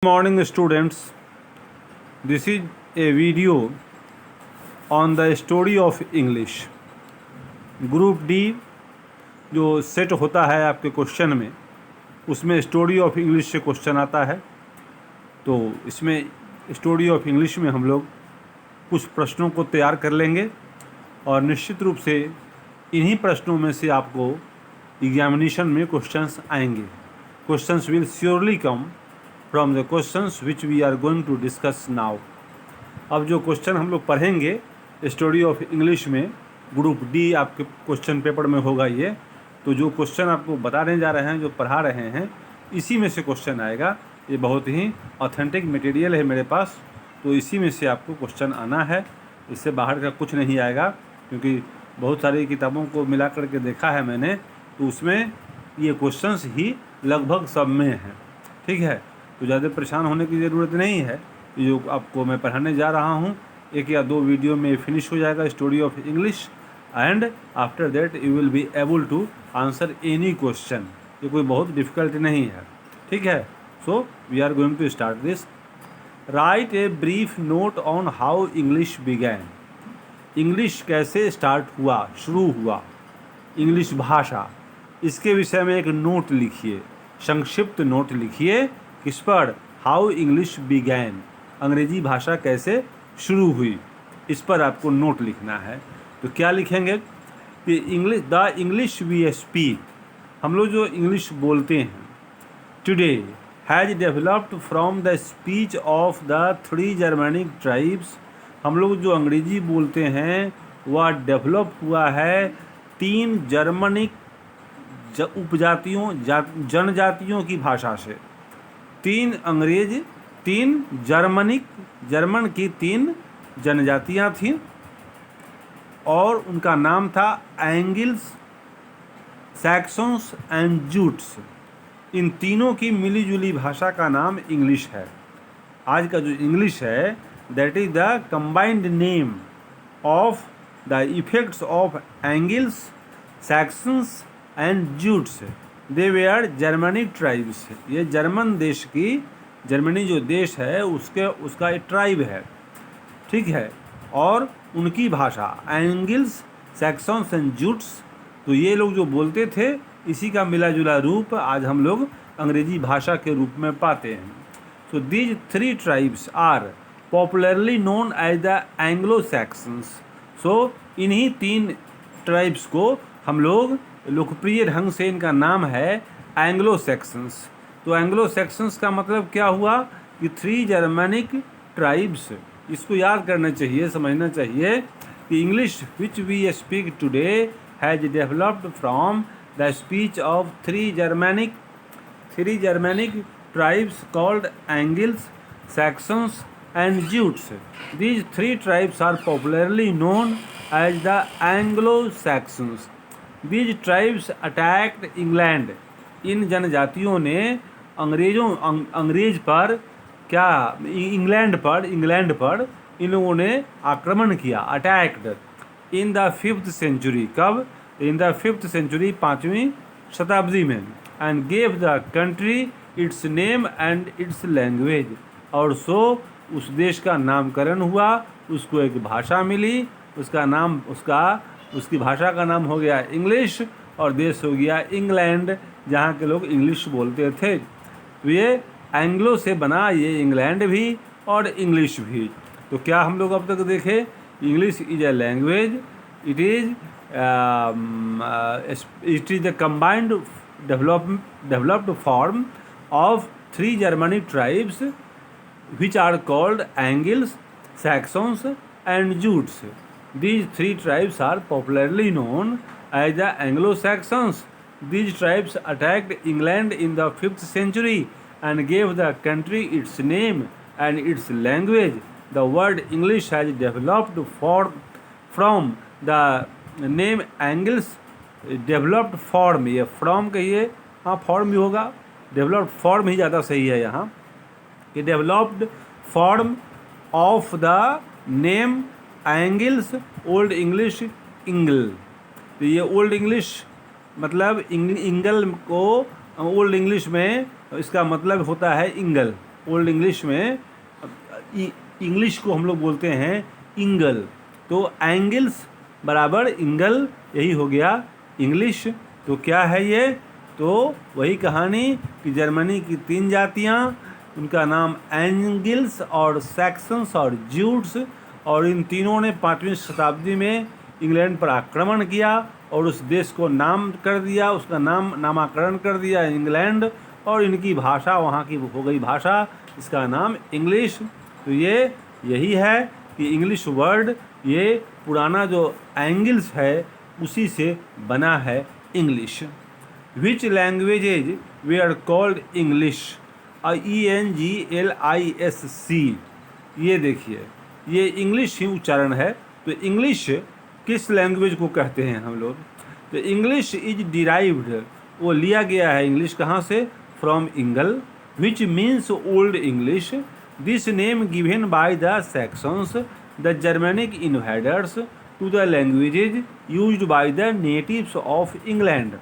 Morning students, this is a video on the story of English. Group D जो set होता है आपके question में, उसमें स्टोरी ऑफ इंग्लिश से क्वेश्चन आता है। तो इसमें स्टोरी ऑफ इंग्लिश में हम लोग कुछ प्रश्नों को तैयार कर लेंगे और निश्चित रूप से इन्हीं प्रश्नों में से आपको एग्जामिनेशन में क्वेश्चंस आएंगे। Questions will surely come from the questions which we are going to discuss now. अब जो क्वेश्चन हम लोग पढ़ेंगे स्टोरी ऑफ इंग्लिश में, ग्रुप डी आपके क्वेश्चन पेपर में होगा ये। तो जो क्वेश्चन आपको बताने जा रहे हैं, जो पढ़ा रहे हैं, इसी में से क्वेश्चन आएगा। ये बहुत ही ऑथेंटिक मटेरियल है मेरे पास, तो इसी में से आपको क्वेश्चन आना है। इससे बाहर का कुछ नहीं आएगा, क्योंकि बहुत सारी किताबों को मिला करके देखा है मैंने, तो उसमें ये क्वेश्चंस ही लगभग सब में हैं। ठीक है, तो ज़्यादा परेशान होने की ज़रूरत नहीं है। जो आपको मैं पढ़ाने जा रहा हूँ, एक या दो वीडियो में फिनिश हो जाएगा story of English, and after that you will be able to answer any question. ये कोई बहुत डिफ़िकल्ट नहीं है। ठीक है, so we are going to start this. Right a brief note on how English began. English कैसे start हुआ, शुरू हुआ, इंग्लिश भाषा, इसके विषय में एक नोट लिखिए, संक्षिप्त नोट लिखिए। किस पर? हाउ इंग्लिश बिगैन, अंग्रेजी भाषा कैसे शुरू हुई, इस पर आपको नोट लिखना है। तो क्या लिखेंगे कि द इंग्लिश वी स्पीक, हम लोग जो इंग्लिश बोलते हैं, today has developed from the speech of the 3 Germanic tribes. हम लोग जो अंग्रेजी बोलते हैं वह डेवलप हुआ है 3 जर्मनिक उपजातियों, जनजातियों की भाषा से। 3 अंग्रेज, 3 जर्मनिक, जर्मन की 3 जनजातियां थीं और उनका नाम था एंगिल्स, सैक्सन्स एंड जूट्स। इन तीनों की मिली जुली भाषा का नाम इंग्लिश है। आज का जो इंग्लिश है, that is the combined name of the effects of Angles, Saxons and Jutes. They were Germanic tribes. ये जर्मन देश की, जर्मनी जो देश है उसका एक ट्राइब है। ठीक है, और उनकी भाषा एंगिल्स, सैक्सन्स एंड जूट्स। तो ये लोग जो बोलते थे, इसी का मिला जुला रूप आज हम लोग अंग्रेजी भाषा के रूप में पाते हैं। So these 3 tribes are popularly known as the Anglo Saxons. So इन्हीं 3 ट्राइब्स को हम लोग लोकप्रिय ढंग से, इनका नाम है एंग्लो सैक्सन्स। तो एंग्लो सैक्सन्स का मतलब क्या हुआ कि 3 जर्मनिक ट्राइब्स। इसको याद करना चाहिए, समझना चाहिए कि English which we speak today has developed from the speech of 3 Germanic tribes called Angles, Saxons and Jutes. These 3 tribes are popularly known as the Anglo Saxons. These tribes attacked England. इन जनजातियों ने अंग्रेज पर क्या, England पर इन लोगों ने आक्रमण किया, attacked, in the 5th century। कब? इन द 5th century, 5वीं शताब्दी में। And gave the country it's name and it's language. और सो उस देश का नामकरण हुआ, उसको एक भाषा मिली, उसका नाम, उसकी भाषा का नाम हो गया इंग्लिश, और देश हो गया इंग्लैंड, जहाँ के लोग इंग्लिश बोलते थे। तो ये एंग्लो से बना, ये इंग्लैंड भी और इंग्लिश भी। तो क्या हम लोग अब तक देखे? English is a language, it is the combined developed form of 3 Germanic tribes which are called Angles, Saxons and Jutes. These 3 tribes are popularly known as the Anglo-Saxons. These tribes attacked England in the 5th century and gave the country its name and its language. The word English has developed from the name Angles, developed form। ये from कहिए, हाँ form भी होगा, developed form ही ज़्यादा सही है यहाँ, कि developed form of the name Angles, old English Engle. तो ये ओल्ड इंग्लिश मतलब इंगल को ओल्ड इंग्लिश में इसका मतलब होता है इंगल। ओल्ड इंग्लिश में इंग्लिश को हम लोग बोलते हैं इंगल, तो एंगल्स बराबर इंगल, यही हो गया इंग्लिश। तो क्या है ये, तो वही कहानी कि जर्मनी की 3 जातियाँ, उनका नाम एंगल्स और सैक्सन्स और ज्यूट्स, और इन तीनों ने 5वीं शताब्दी में इंग्लैंड पर आक्रमण किया और उस देश को नाम कर दिया, उसका नामकरण कर दिया इंग्लैंड, और इनकी भाषा वहाँ की हो गई भाषा, इसका नाम इंग्लिश। तो ये यही है कि इंग्लिश वर्ड, ये पुराना जो एंगल्स है उसी से बना है English. Which languages they are called English, ENGLISH, ये देखिए ये इंग्लिश ही उच्चारण है। तो इंग्लिश किस लैंग्वेज को कहते हैं हम लोग, तो इंग्लिश इज डिराइव्ड, वो लिया गया है इंग्लिश कहाँ से, from Engle, which means old English. This name given by the Saxons the Germanic invaders to the languages used by the natives of England.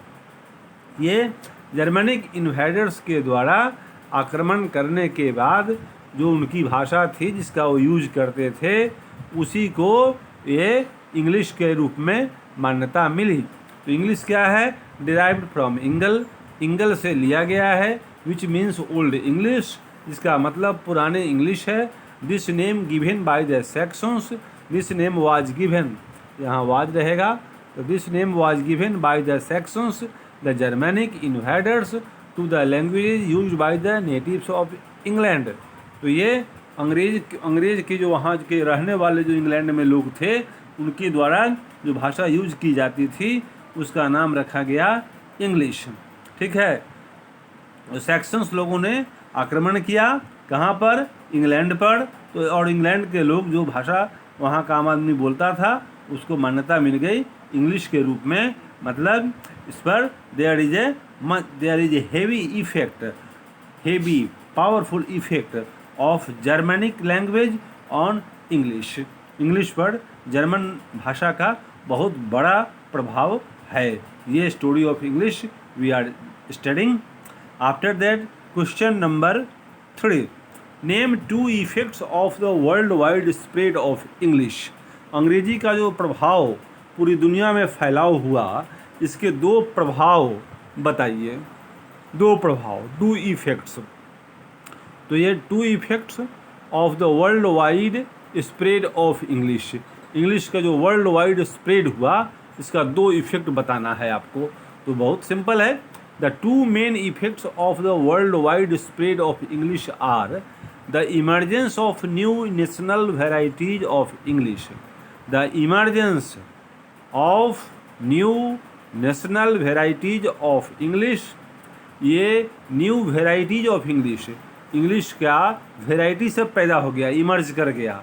ये जर्मनिक इन्वेडर्स के द्वारा आक्रमण करने के बाद जो उनकी भाषा थी जिसका वो यूज करते थे, उसी को ये इंग्लिश के रूप में मान्यता मिली। तो इंग्लिश क्या है, डिराइव्ड फ्रॉम इंगल, इंगल से लिया गया है, विच मीन्स ओल्ड इंग्लिश, जिसका मतलब पुराने इंग्लिश है। This name given by the Saxons, this name was given, यहाँ वाज रहेगा, तो this name was given by the Saxons the Germanic invaders to the language use by the natives of England. तो ये अंग्रेज के जो वहाँ के रहने वाले जो इंग्लैंड में लोग थे, उनके द्वारा जो भाषा यूज की जाती थी उसका नाम रखा गया इंग्लिश। ठीक है, सैक्सन्स लोगों ने आक्रमण किया कहाँ पर, इंग्लैंड पर, तो और इंग्लैंड के लोग जो भाषा वहाँ का आम आदमी बोलता था उसको मान्यता मिल गई इंग्लिश के रूप में। मतलब इस पर there is a heavy effect, heavy powerful effect of Germanic language on English, English पर जर्मन भाषा का बहुत बड़ा प्रभाव है। ये story of English we are studying. After that question number 3, name 2 effects of the world wide spread of English. Angrezi का जो प्रभाव पूरी दुनिया में फैलाव हुआ, इसके 2 प्रभाव बताइए, 2 प्रभाव, 2 इफेक्ट्स। तो ये 2 effects of the world wide spread of English, English का जो वर्ल्ड वाइड स्प्रेड हुआ इसका 2 इफेक्ट बताना है आपको। तो बहुत सिंपल है, the 2 main effects of the world wide spread of English are the emergence of new national varieties of English, the emergence of new national varieties of English. ये new varieties of English, English का variety सब पैदा हो गया, emerge कर गया,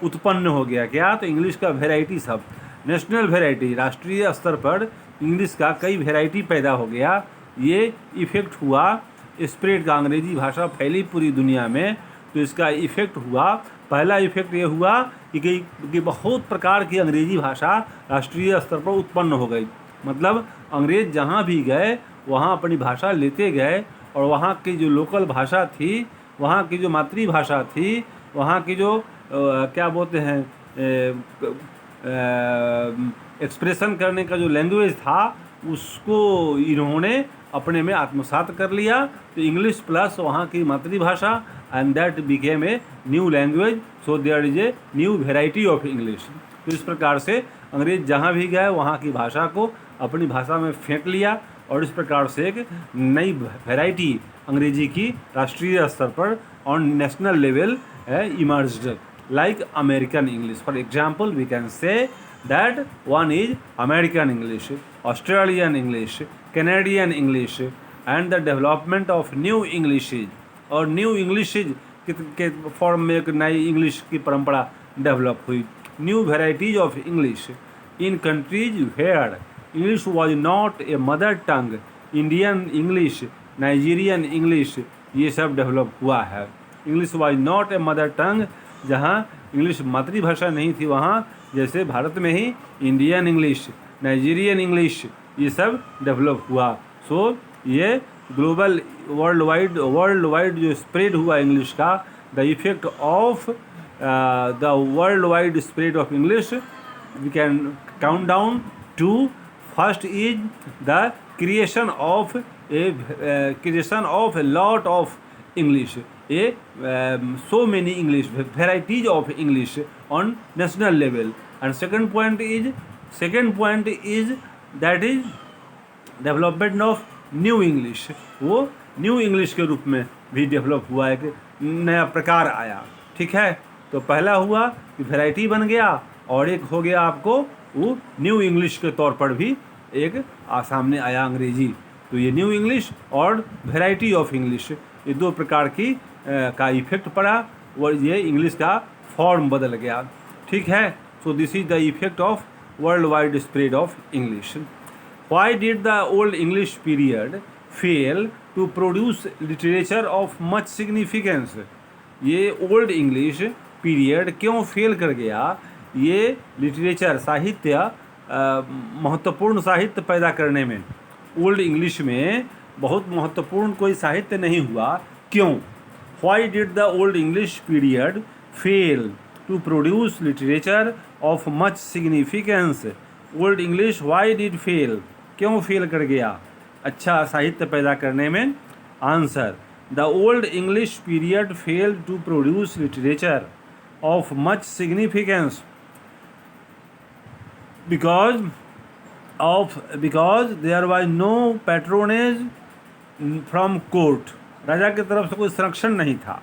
उत्पन्न हो गया क्या, तो इंग्लिश का वेराइटी सब, नेशनल वेराइटी, राष्ट्रीय स्तर पर इंग्लिश का कई वेराइटी पैदा हो गया। ये इफ़ेक्ट हुआ स्प्रेड का, अंग्रेजी भाषा फैली पूरी दुनिया में, तो इसका इफ़ेक्ट हुआ। पहला इफ़ेक्ट ये हुआ कि बहुत प्रकार की अंग्रेजी भाषा राष्ट्रीय स्तर पर उत्पन्न हो गई। मतलब अंग्रेज जहाँ भी गए वहाँ अपनी भाषा लेते गए, और वहाँ की जो लोकल भाषा थी, वहाँ की जो मातृभाषा थी, वहाँ की जो क्या बोलते हैं एक्सप्रेशन करने का जो लैंग्वेज था, उसको इन्होंने अपने में आत्मसात कर लिया। तो इंग्लिश प्लस वहाँ की मातृभाषा, and that became a new language, so there is a new variety of English. तो इस प्रकार से अंग्रेज जहाँ भी गए वहाँ की भाषा को अपनी भाषा में फेंक लिया, और इस प्रकार से एक नई वैरायटी अंग्रेजी की राष्ट्रीय स्तर पर on national level emerged, like American English. For example, we can say that one is American English, Australian English, Canadian English, and the development of new Englishes, और न्यू इंग्लिशेज के फॉर्म में एक नई इंग्लिश की परंपरा डेवलप हुई। New varieties of English in countries where English was not a mother tongue, Indian English, Nigerian English, ये सब डेवलप हुआ है। English was not a mother tongue, जहाँ इंग्लिश मातृभाषा नहीं थी, वहाँ जैसे भारत में ही इंडियन इंग्लिश, नाइजीरियन इंग्लिश, ये सब डेवलप हुआ। सो ये ग्लोबल वर्ल्ड वाइड जो स्प्रेड हुआ इंग्लिश का, the effect of the world wide spread of English, we can count down two. First is the creation of a lot of English, so many English varieties of English on national level. And second point is that is development of new English. वो new English के रूप में भी develop हुआ, एक नया प्रकार आया. ठीक है, तो पहला हुआ कि वैरायटी बन गया, और एक हो गया आपको वो न्यू इंग्लिश के तौर पर भी एक सामने आया अंग्रेजी. तो ये न्यू इंग्लिश और वैरायटी ऑफ इंग्लिश, ये दो प्रकार की का इफेक्ट पड़ा, और ये इंग्लिश का फॉर्म बदल गया. ठीक है, so this is the effect of world wide spread of English. Why did the Old English period fail to produce literature of much significance? ये ओल्ड इंग्लिश पीरियड क्यों फेल कर गया? ये लिटरेचर, साहित्य, महत्वपूर्ण साहित्य पैदा करने में ओल्ड इंग्लिश में बहुत महत्वपूर्ण कोई साहित्य नहीं हुआ. क्यों? Why did the Old English period fail to produce literature of much significance? Old English why did fail? क्यों फेल कर गया अच्छा साहित्य पैदा करने में? Answer, the old English period failed to produce literature of much significance because there was no patronage from court. राजा की तरफ से कोई संरक्षण नहीं था.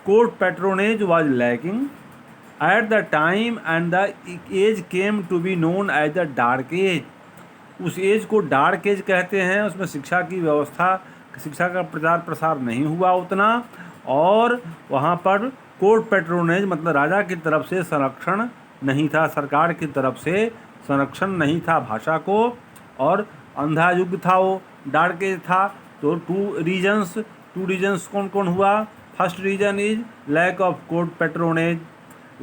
Court patronage was lacking at the time and the age came to be known as the dark age. उस as को डार्क एज कहते हैं. उसमें शिक्षा की व्यवस्था, शिक्षा का प्रचार प्रसार नहीं हुआ उतना, और वहाँ पर कोर्ट पैट्रोनेज मतलब राजा की तरफ से संरक्षण नहीं था, सरकार की तरफ से संरक्षण नहीं था भाषा को, और अंधा युग था, वो डार्क एज था. तो टू रीजन्स कौन कौन हुआ? First reason is lack of court patronage,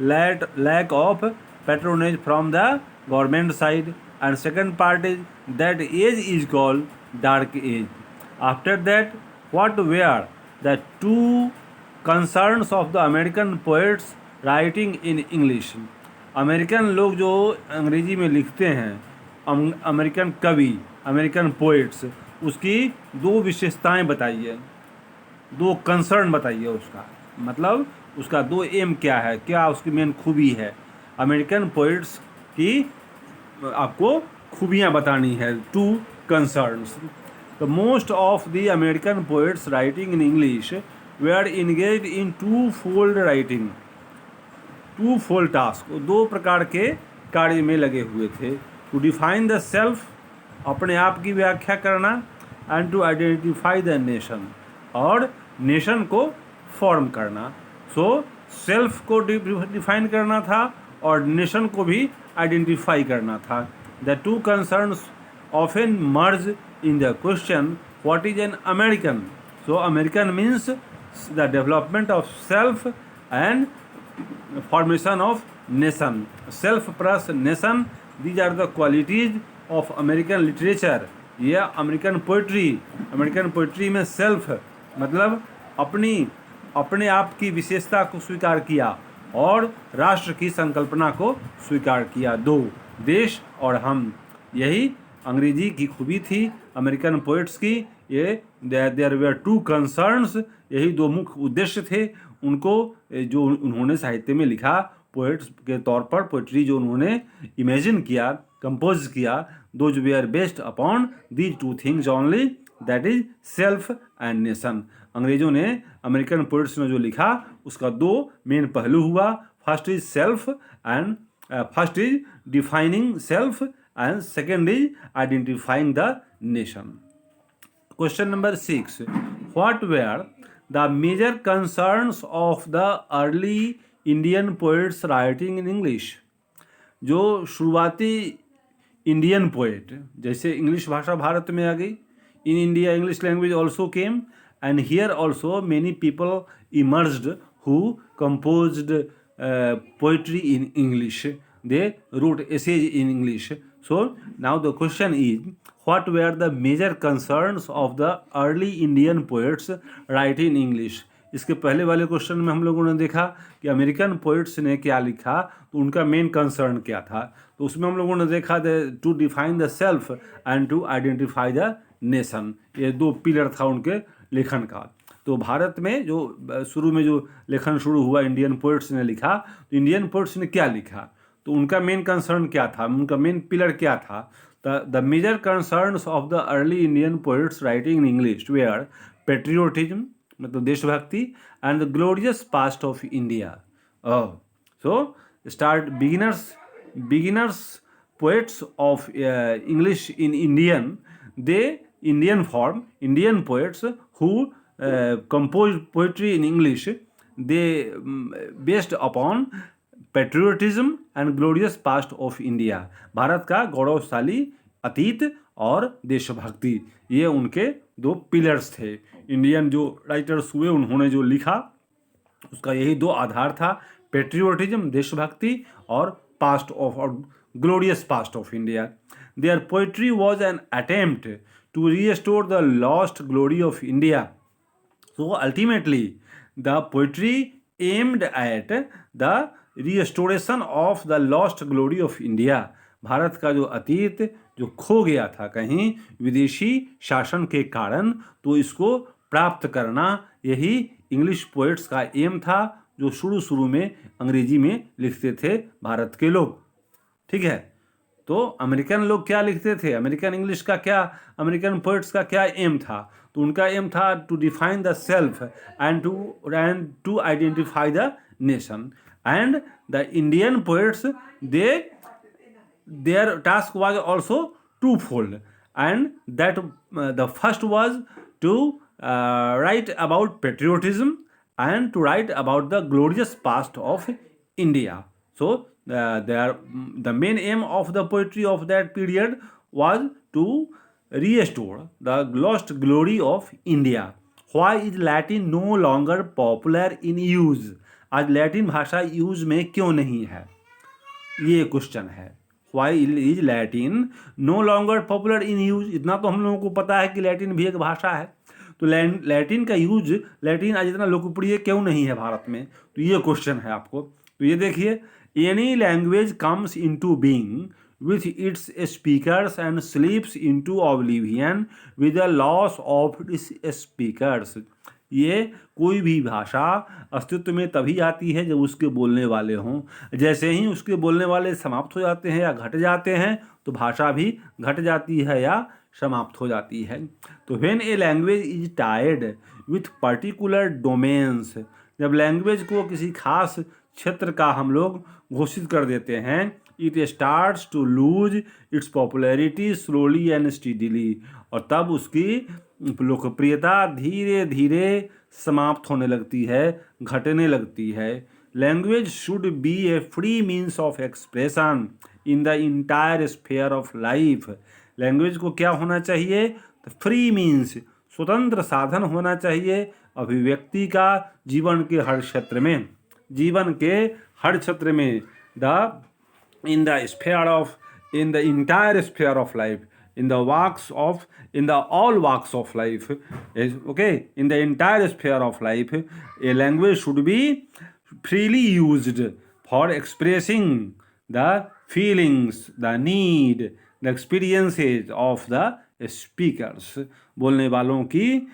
lack of patronage from the government side, and second part is that age is called dark age. After that, what were the two concerns of the American poets writing in English? American लोग जो अंग्रेजी में लिखते हैं, American कवि, American poets, उसकी दो विशेषताएं बताइए, दो कंसर्न बताइए. उसका मतलब उसका दो एम क्या है, क्या उसकी मेन खूबी है. अमेरिकन पोइट्स की आपको खूबियाँ बतानी है. Two concerns. The most of the American poets writing in English were engage in two fold writing. Two fold task, दो प्रकार के कार्य में लगे हुए थे. टू डिफाइन द सेल्फ, अपने आप की व्याख्या करना, and to identify the nation, और नेशन को फॉर्म करना. सो सेल्फ को डिफाइन करना था और नेशन को भी आइडेंटिफाई करना था. The two concerns often merge in the question what is an American. So American means the development of self and formation of nation. Self plus nation, these are the qualities of American literature. यह American poetry में self मतलब अपने आप की विशेषता को स्वीकार किया और राष्ट्र की संकल्पना को स्वीकार किया. दो, देश और हम, यही अंग्रेजी की खूबी थी अमेरिकन पोइट्स की. ये देयर वेयर टू कंसर्न्स, यही दो मुख्य उद्देश्य थे उनको, जो उन्होंने साहित्य में लिखा पोइट्स के तौर पर. पोइट्री जो उन्होंने इमेजिन किया, कंपोज किया, those were based upon these two things only, that is self and nation. अंग्रेजों ने, अमेरिकन पोइट्स ने जो लिखा उसका दो मेन पहलू हुआ. First is self and first is defining self and second is identifying the nation. Question number 6. What were the major concerns of the early Indian poets writing in English. जो शुरुआती Indian poet, जैसे English भाषा भारत में आ गई, in India English language also came, and here also many people emerged who composed poetry in English. They wrote essays in English. So now the question is, what were the major concerns of the early Indian poets write in English. इसके पहले वाले question में हम लोगों ने देखा कि American poets ने क्या लिखा, तो उनका मेन कंसर्न क्या था। तो उसमें हम लोगों ने देखा to define the self and to identify the nation, ये दो पिलर था उनके लेखन का। तो भारत में जो शुरू में जो लेखन शुरू हुआ इंडियन पोइट्स ने लिखा, तो इंडियन पोइट्स ने क्या लिखा, तो उनका मेन कंसर्न क्या था, उनका मेन पिलर क्या था। The major concerns of the early Indian poets writing in English were patriotism, मतलब देशभक्ति, and the glorious past of India. So start beginners poets of English in Indian, they Indian form, Indian poets who composed poetry in English, they based upon patriotism and glorious past of India, Bharat का गौरवशाली अतीत और देशभक्ति, ये उनके दो pillars थे। Indian जो राइटर्स हुए उन्होंने जो लिखा उसका यही दो आधार था, पेट्रियोटिज्म देशभक्ति और पास्ट ऑफ और glorious past of India. Their poetry was an attempt to restore the lost glory of India. So ultimately, the poetry aimed at the restoration of the lost glory of India. Bharat का जो अतीत जो खो गया था कहीं विदेशी शासन के कारण, तो इसको प्राप्त करना यही इंग्लिश पोएट्स का एम था, जो शुरू में अंग्रेजी में लिखते थे भारत के लोग। ठीक है, तो अमेरिकन लोग क्या लिखते थे, अमेरिकन इंग्लिश का क्या, अमेरिकन पोएट्स का क्या एम था, तो उनका एम था to define the self and to identify the nation. And the Indian poets their task was also two fold, and that the first was to write about patriotism and to write about the glorious past of India. So the main aim of the poetry of that period was to restore the lost glory of India. Why is Latin no longer popular in use? आज Latin भाषा use में क्यों नहीं है, ये question है। Why is Latin no longer popular in use? इतना तो हम लोगों को पता है कि लैटिन भी एक भाषा है, तो लैटिन का यूज, लैटिन आज इतना लोकप्रिय क्यों नहीं है भारत में, तो ये क्वेश्चन है आपको। तो ये देखिए, any language comes into being with its speakers and स्लीप्स into oblivion with the loss of its speakers. ये कोई भी भाषा अस्तित्व में तभी आती है जब उसके बोलने वाले हों, जैसे ही उसके बोलने वाले समाप्त हो जाते हैं या घट जाते हैं, तो भाषा भी घट जाती है या समाप्त हो जाती है। तो when a language is tied with particular domains, जब लैंग्वेज को किसी खास क्षेत्र का हम लोग घोषित कर देते हैं, it starts to lose its popularity slowly and steadily, और तब उसकी लोकप्रियता धीरे धीरे समाप्त होने लगती है, घटने लगती है। Language should be A free means of expression in the entire sphere of life. Language को क्या होना चाहिए, तो फ्री मीन्स, स्वतंत्र साधन होना चाहिए अभिव्यक्ति का जीवन के हर क्षेत्र में, जीवन के हर क्षेत्र में। In the entire sphere of life, in all walks of life, okay, in the entire sphere of life, a language should be freely used for expressing the feelings, the need, the experiences of the speakers. बोलने वालों की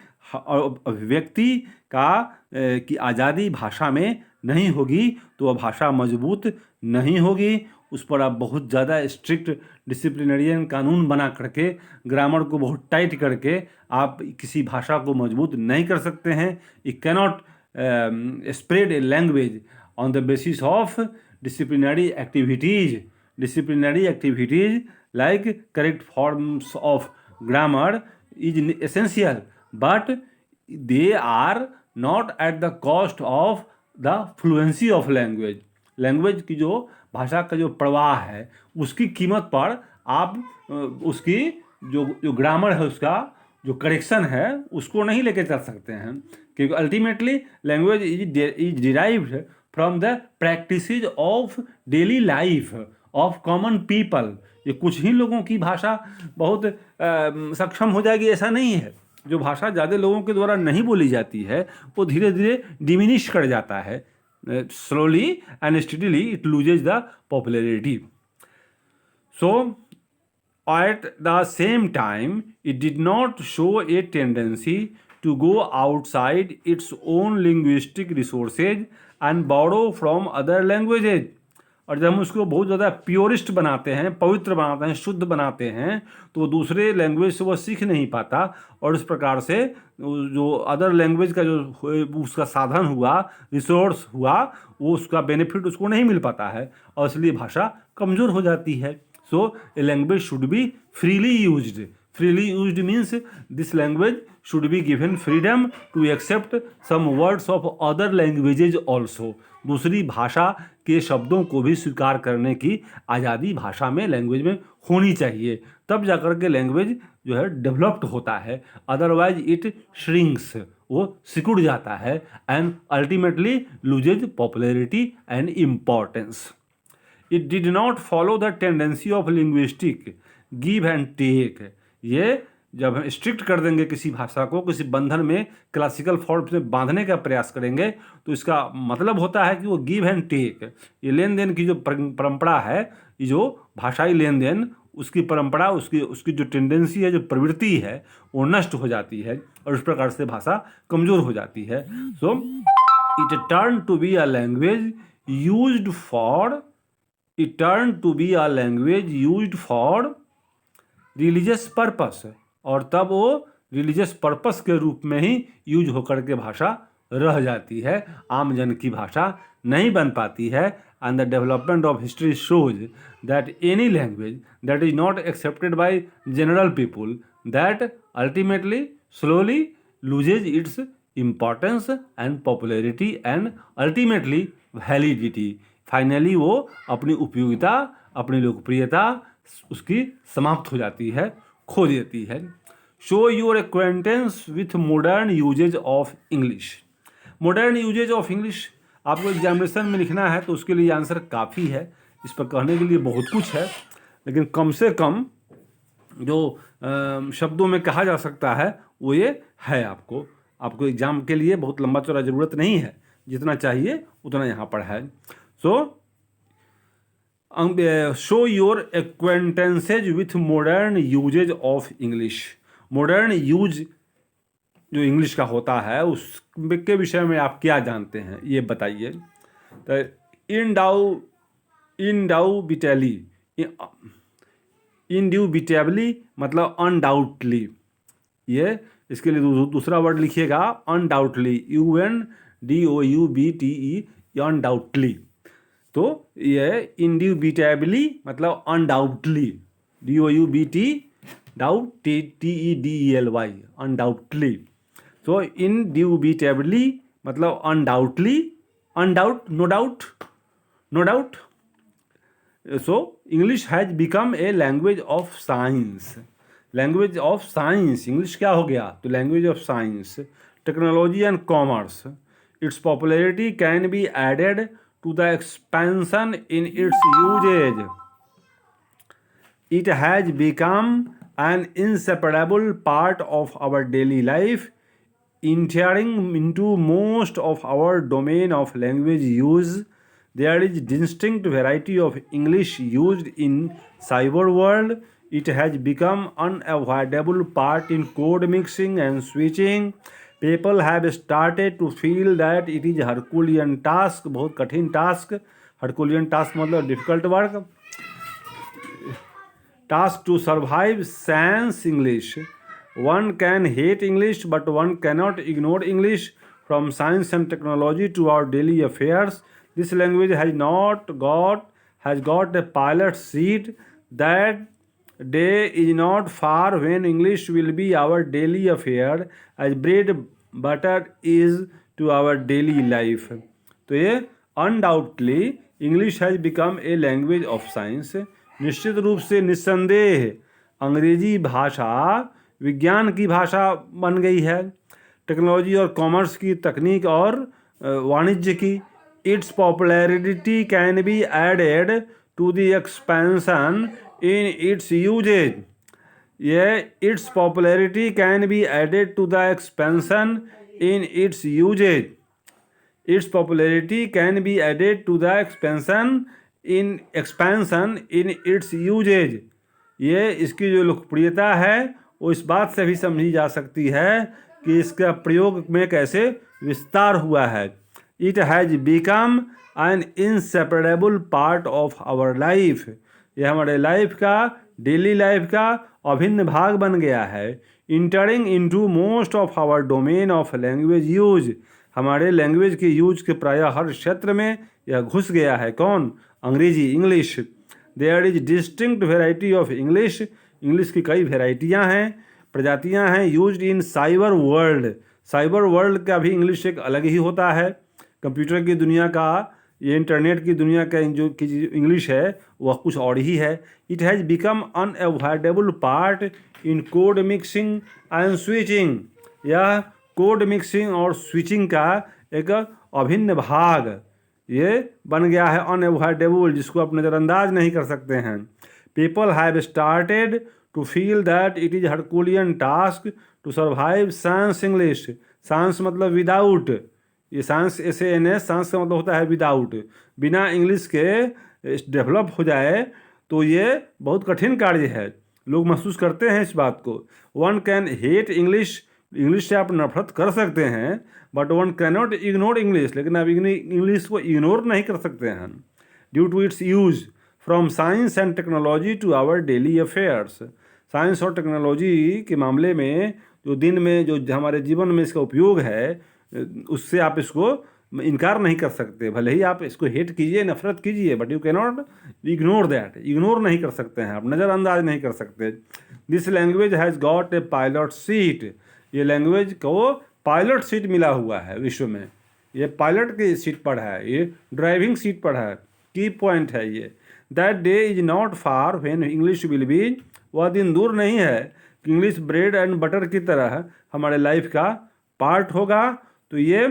अभिव्यक्ति की आज़ादी भाषा में नहीं होगी तो वह भाषा मजबूत नहीं होगी। उस पर आप बहुत ज़्यादा स्ट्रिक्ट डिसिप्लिनरियन कानून बना करके, ग्रामर को बहुत टाइट करके आप किसी भाषा को मजबूत नहीं कर सकते हैं। You cannot spread a language on the basis of disciplinary activities like correct forms of grammar is essential, but they are not at the cost of the fluency of language. Language की जो भाषा का जो प्रवाह है उसकी कीमत पर आप उसकी जो ग्रामर है, उसका जो करेक्शन है, उसको नहीं लेके चल सकते हैं, क्योंकि ultimately language is derived from the practices of daily life of common people ये कुछ ही लोगों की भाषा बहुत सक्षम हो जाएगी ऐसा नहीं है। जो भाषा ज़्यादा लोगों के द्वारा नहीं बोली जाती है वो धीरे धीरे डिमिनिश कर जाता है। Slowly and steadily it loses the popularity. So at the same time, it did not show a tendency to go outside its own linguistic resources and borrow from other languages. और जब हम उसको बहुत ज़्यादा purest बनाते हैं, पवित्र बनाते हैं, शुद्ध बनाते हैं, तो वो दूसरे लैंग्वेज से वो सीख नहीं पाता और इस प्रकार से जो अदर लैंग्वेज का जो उसका साधन हुआ, रिसोर्स हुआ, वो उसका बेनिफिट उसको नहीं मिल पाता है और इसलिए भाषा कमज़ोर हो जाती है। So a language should be freely used. Freely used means this language should be given freedom to accept some words of other languages also. दूसरी भाषा के शब्दों को भी स्वीकार करने की आज़ादी भाषा में, लैंग्वेज में होनी चाहिए, तब जाकर के लैंग्वेज जो है डेवलप्ड होता है। अदरवाइज इट श्रिंक्स, वो सिकुड़ जाता है and ultimately loses popularity and importance. It did not follow the tendency of linguistic give and take. ये जब हम स्ट्रिक्ट कर देंगे किसी भाषा को, किसी बंधन में, क्लासिकल फॉर्म में बांधने का प्रयास करेंगे, तो इसका मतलब होता है कि वो गिव एंड टेक, ये लेन देन की जो परंपरा है, ये जो भाषाई लेन देन, उसकी परंपरा, उसकी जो टेंडेंसी है, जो प्रवृत्ति है, वो नष्ट हो जाती है और इस प्रकार से भाषा कमज़ोर हो जाती है। So it turn to be a language used for It turned to be a language used for religious purpose, और तब वो रिलीजियस पर्पस के रूप में ही यूज होकर के भाषा रह जाती है, आम जन की भाषा नहीं बन पाती है। And the development of history shows that any language that is not accepted by general people that ultimately slowly loses it's importance and popularity and ultimately validity. Finally वो अपनी उपयोगिता, अपनी लोकप्रियता उसकी समाप्त हो जाती है, खो देती है। Show your acquaintance with modern usage of English. Modern usage of English आपको एग्जामिनेशन में लिखना है तो उसके लिए आंसर काफ़ी है, इस पर कहने के लिए बहुत कुछ है, लेकिन कम से कम जो शब्दों में कहा जा सकता है वो ये है। आपको एग्ज़ाम के लिए बहुत लंबा चौड़ा ज़रूरत नहीं है, जितना चाहिए उतना यहाँ पर है। So, show your acquaintances with modern usage of English. Modern use जो इंग्लिश का होता है उसके विषय में आप क्या जानते हैं ये बताइए। तो इंड्यूबिटेबली मतलब अनडाउटली, ये इसके लिए दूसरा वर्ड लिखिएगा अनडाउटली, UNDOUBTE, अनडाउटली। तो ये इंड्यूबिटेबली मतलब undoubtedly, DOUBT doubt TEDELY, undoubtedly. तो इंड्यूबिटेबली मतलब undoubtedly, undoubt no doubt. So English has become a language of science. Language of science English क्या हो गया? तो language of science, technology and commerce. Its popularity can be added to the expansion in its usage. It has become an inseparable part of our daily life, entering into most of our domain of language use. There is distinct variety of English used in cyber world. It has become unavoidable part in code mixing and switching. People have started to feel that it is Herculean task, बहुत कठिन task, Herculean task मतलब difficult work, task to survive sans English. One can hate English, but one cannot ignore English. From science and technology to our daily affairs, this language has got a pilot seat. That day is not far when English will be our daily affair, as bread butter is to our daily life. तो ये undoubtedly English has become a language of science. निश्चित रूप से निस्संदेह अंग्रेजी भाषा विज्ञान की भाषा बन गई है, टेक्नोलॉजी और कॉमर्स की, तकनीक और वाणिज्य की। Its popularity can be added to the expansion in its usage. Yeah, its popularity can be added to the expansion in its usage. Its popularity can be added to the expansion in its usage. ये इसकी जो लोकप्रियता है वो इस बात से भी समझी जा सकती है कि इसका प्रयोग में कैसे विस्तार हुआ है. It has become an inseparable part of our life. यह हमारे लाइफ का, डेली लाइफ का अभिन्न भाग बन गया है. Entering into most of our domain of language use. हमारे लैंग्वेज के यूज के प्रायः हर क्षेत्र में यह घुस गया है. कौन? Angrezi, English. There is distinct variety of English. English की कई वेराइटियाँ हैं, प्रजातियाँ हैं. Used in cyber world. Cyber world का भी इंग्लिश एक अलग ही होता है. कंप्यूटर की दुनिया का, ये इंटरनेट की दुनिया का जो इंग्लिश है वह कुछ और ही है. It has become unavoidable part in code mixing and switching. यह कोड मिक्सिंग और स्विचिंग का एक अभिन्न भाग ये बन गया है. अनअवॉइडेबल, जिसको आप नज़रअंदाज नहीं कर सकते हैं. People have started to feel that it is Herculean task to survive science English. Science मतलब विदाउट. ये साइंस SANS, साइंस का मतलब होता है विदाउट. बिना इंग्लिश के डेवलप हो जाए तो ये बहुत कठिन कार्य है. लोग महसूस करते हैं इस बात को. One can hate English. English से आप नफरत कर सकते हैं, but one can not ignore English. लेकिन आप इंग्लिश को इग्नोर नहीं कर सकते हैं. Due to its use from science and technology to our daily affairs. Science और टेक्नोलॉजी के मामले में जो दिन में जो हमारे जीवन में इसका उपयोग है, उससे आप इसको इनकार नहीं कर सकते. भले ही आप इसको हेट कीजिए, नफरत कीजिए, but you can not ignore that. Ignore नहीं कर सकते हैं आप, नज़रअंदाज नहीं कर सकते. This language has got a pilot seat. ये लैंग्वेज को पायलट सीट मिला हुआ है विश्व में. ये पायलट की सीट पर है, ये ड्राइविंग सीट पर है. की पॉइंट है ये. That day is not far when English will be. वह दिन दूर नहीं है कि इंग्लिश ब्रेड एंड बटर की तरह हमारे लाइफ का पार्ट होगा. तो ये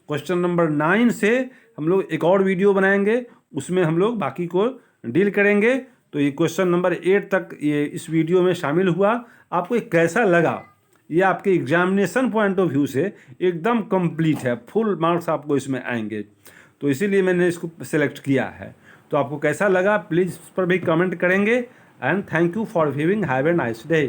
क्वेश्चन नंबर 9 से हम लोग एक और वीडियो बनाएंगे, उसमें हम लोग बाकी को डील करेंगे. तो ये क्वेश्चन नंबर 8 तक ये इस वीडियो में शामिल हुआ. आपको ये कैसा लगा? ये आपके एग्जामिनेशन पॉइंट ऑफ व्यू से एकदम कंप्लीट है. फुल मार्क्स आपको इसमें आएंगे, तो इसीलिए मैंने इसको सेलेक्ट किया है. तो आपको कैसा लगा प्लीज़ इस पर भी कमेंट करेंगे. And thank you for viewing. Have a nice day.